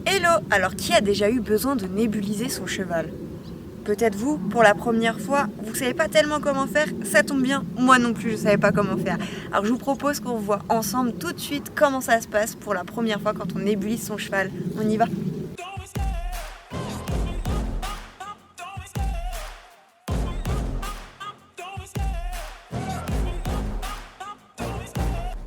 Hello! Alors qui a déjà eu besoin de nébuliser son cheval? Peut-être vous, pour la première fois, vous savez pas tellement comment faire, ça tombe bien, moi non plus je savais pas comment faire. Alors je vous propose qu'on voit ensemble tout de suite comment ça se passe pour la première fois quand on nébulise son cheval. On y va?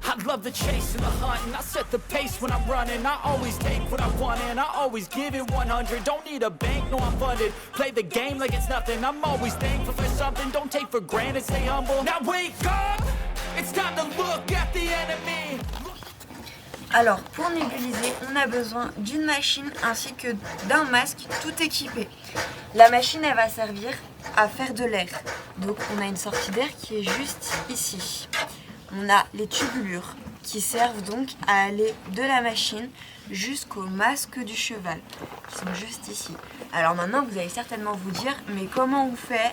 I love the chase and the hunt, and I set the pace when I'm running. I always take what I want and I always give it 100. Don't need a bank, no I'm funded. Play the game like it's nothing. I'm always thankful for something. Don't take for granted, stay humble. Now wake up, it's time to look at the enemy. Alors pour nébuliser, on a besoin d'une machine ainsi que d'un masque tout équipé. La machine elle va servir à faire de l'air. Donc on a une sortie d'air qui est juste ici. On a les tubulures qui servent donc à aller de la machine jusqu'au masque du cheval, qui sont juste ici. Alors maintenant, vous allez certainement vous dire, mais comment on fait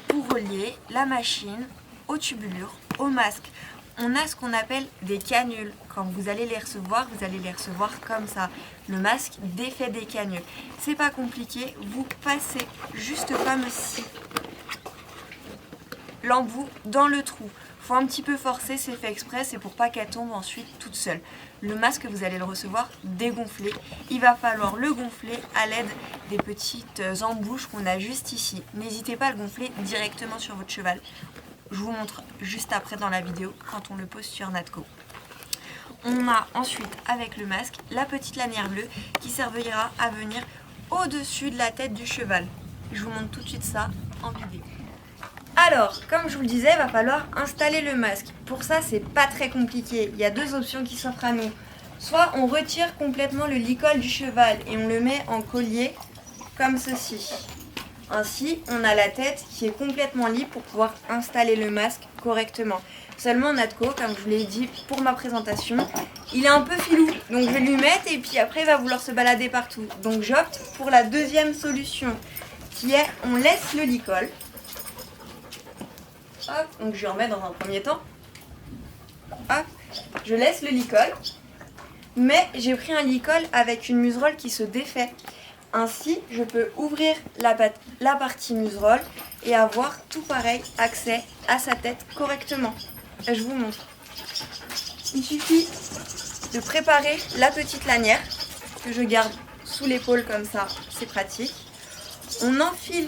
pour relier la machine aux tubulures, au masque? On a ce qu'on appelle des canules. Quand vous allez les recevoir comme ça. Le masque défait des canules. C'est pas compliqué, vous passez juste comme ci l'embout dans le trou. Faut un petit peu forcer, c'est fait exprès, c'est pour pas qu'elle tombe ensuite toute seule. Le masque, vous allez le recevoir dégonflé. Il va falloir le gonfler à l'aide des petites embouches qu'on a juste ici. N'hésitez pas à le gonfler directement sur votre cheval. Je vous montre juste après dans la vidéo quand on le pose sur Natco. On a ensuite avec le masque la petite lanière bleue qui servira à venir au-dessus de la tête du cheval. Je vous montre tout de suite ça en vidéo. Alors, comme je vous le disais, il va falloir installer le masque. Pour ça, c'est pas très compliqué. Il y a deux options qui s'offrent à nous. Soit on retire complètement le licol du cheval et on le met en collier comme ceci. Ainsi, on a la tête qui est complètement libre pour pouvoir installer le masque correctement. Seulement Natco, comme je vous l'ai dit pour ma présentation, il est un peu filou. Donc je vais lui mettre et puis après il va vouloir se balader partout. Donc j'opte pour la deuxième solution qui est on laisse le licol. Hop, donc je remets dans un premier temps. Hop, je laisse le licol. Mais j'ai pris un licol avec une muserolle qui se défait. Ainsi, je peux ouvrir la partie muserolle et avoir tout pareil accès à sa tête correctement. Je vous montre. Il suffit de préparer la petite lanière que je garde sous l'épaule comme ça, c'est pratique. On enfile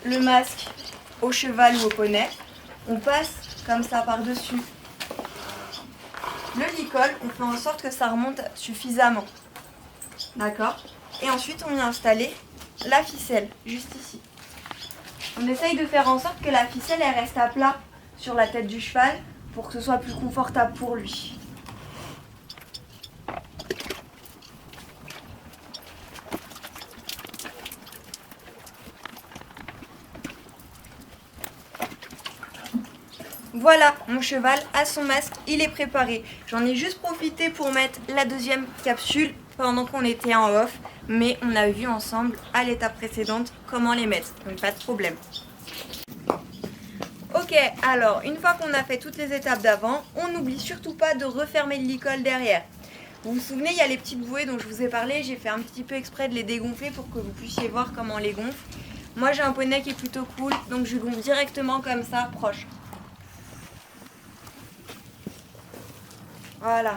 le masque au cheval ou au poney, on passe comme ça par-dessus le licol, on fait en sorte que ça remonte suffisamment. D'accord? Et ensuite on vient installer la ficelle, juste ici. On essaye de faire en sorte que la ficelle elle reste à plat sur la tête du cheval pour que ce soit plus confortable pour lui. Voilà, mon cheval a son masque, il est préparé. J'en ai juste profité pour mettre la deuxième capsule pendant qu'on était en off, mais on a vu ensemble à l'étape précédente comment les mettre, donc pas de problème. Ok, alors une fois qu'on a fait toutes les étapes d'avant, on n'oublie surtout pas de refermer le licol derrière. Vous vous souvenez, il y a les petites bouées dont je vous ai parlé, j'ai fait un petit peu exprès de les dégonfler pour que vous puissiez voir comment on les gonfle. Moi j'ai un poney qui est plutôt cool, donc je gonfle directement comme ça, proche. Voilà,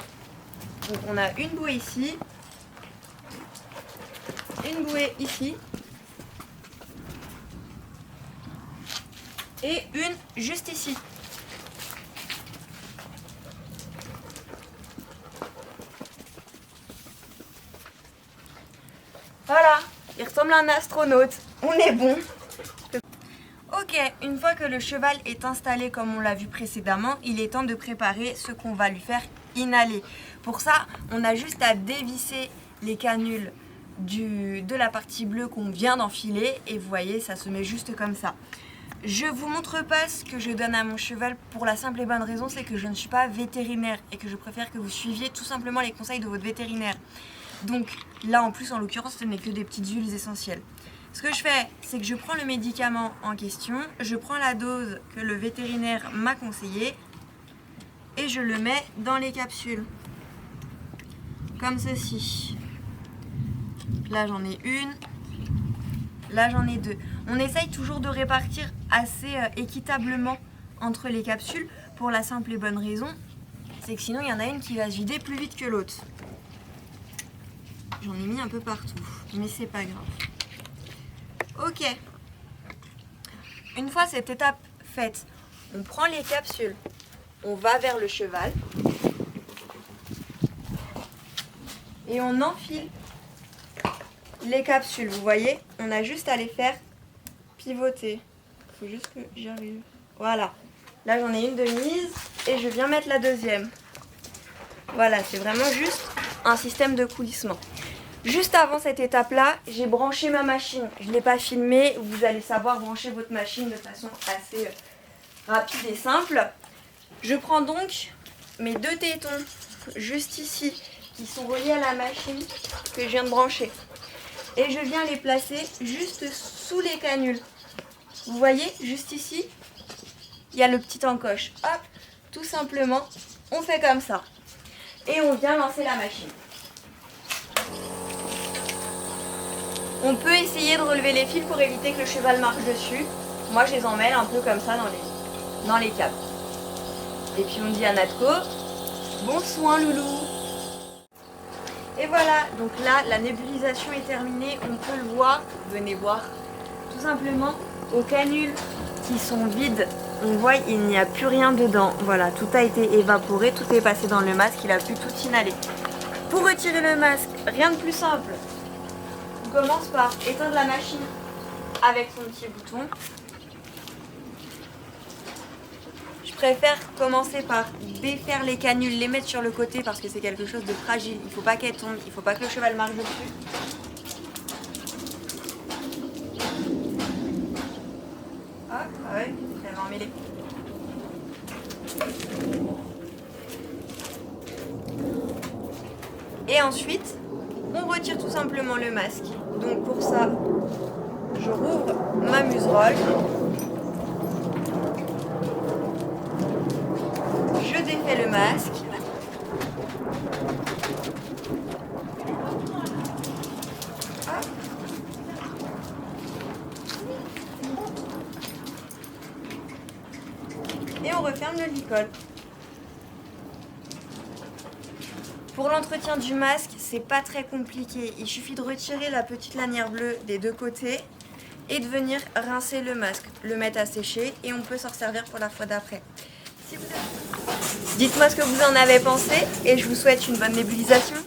donc on a une bouée ici, une bouée ici et une juste ici. Voilà, il ressemble à un astronaute, on est bon. Ok, une fois que le cheval est installé comme on l'a vu précédemment, il est temps de préparer ce qu'on va lui faire inhaler. Pour ça, on a juste à dévisser les canules de la partie bleue qu'on vient d'enfiler et vous voyez, ça se met juste comme ça. Je vous montre pas ce que je donne à mon cheval pour la simple et bonne raison, c'est que je ne suis pas vétérinaire et que je préfère que vous suiviez tout simplement les conseils de votre vétérinaire. Donc là en plus en l'occurrence ce n'est que des petites huiles essentielles. Ce que je fais, c'est que je prends le médicament en question, je prends la dose que le vétérinaire m'a conseillée et je le mets dans les capsules. comme ceci. Là j'en ai une, là j'en ai deux. On essaye toujours de répartir assez équitablement entre les capsules pour la simple et bonne raison, c'est que sinon il y en a une qui va se vider plus vite que l'autre. J'en ai mis un peu partout, mais c'est pas grave. Ok. Une fois cette étape faite, on prend les capsules, on va vers le cheval et on enfile les capsules. Vous voyez, on a juste à les faire pivoter. Il faut juste que j'y arrive. Voilà. Là, j'en ai une de mise et je viens mettre la deuxième. Voilà, c'est vraiment juste un système de coulissement. Juste avant cette étape-là, j'ai branché ma machine. Je ne l'ai pas filmé. Vous allez savoir brancher votre machine de façon assez rapide et simple. Je prends donc mes deux tétons juste ici qui sont reliés à la machine que je viens de brancher. Et je viens les placer juste sous les canules. Vous voyez, juste ici, il y a le petit encoche. Hop, tout simplement, on fait comme ça. Et on vient lancer la machine. On peut essayer de relever les fils pour éviter que le cheval marche dessus. Moi, je les emmêle un peu comme ça dans les câbles. Et puis on dit à Natko, bon soin loulou. Et voilà, donc là, la nébulisation est terminée. On peut le voir, venez voir, tout simplement, aux canules qui sont vides. On voit il n'y a plus rien dedans. Voilà, tout a été évaporé, tout est passé dans le masque, il a pu tout inhaler. Pour retirer le masque, rien de plus simple. On commence par éteindre la machine avec son petit bouton. Je préfère commencer par défaire les canules, les mettre sur le côté parce que c'est quelque chose de fragile. Il ne faut pas qu'elle tombe, il ne faut pas que le cheval marche dessus. Ah ouais, elle va emmêler. Et ensuite, on retire tout simplement le masque. Donc pour ça, je rouvre ma muserolle. Je défais le masque. Hop. Et on referme le licol. Pour l'entretien du masque, c'est pas très compliqué. Il suffit de retirer la petite lanière bleue des deux côtés et de venir rincer le masque, le mettre à sécher et on peut s'en servir pour la fois d'après. Dites-moi ce que vous en avez pensé et je vous souhaite une bonne nébulisation.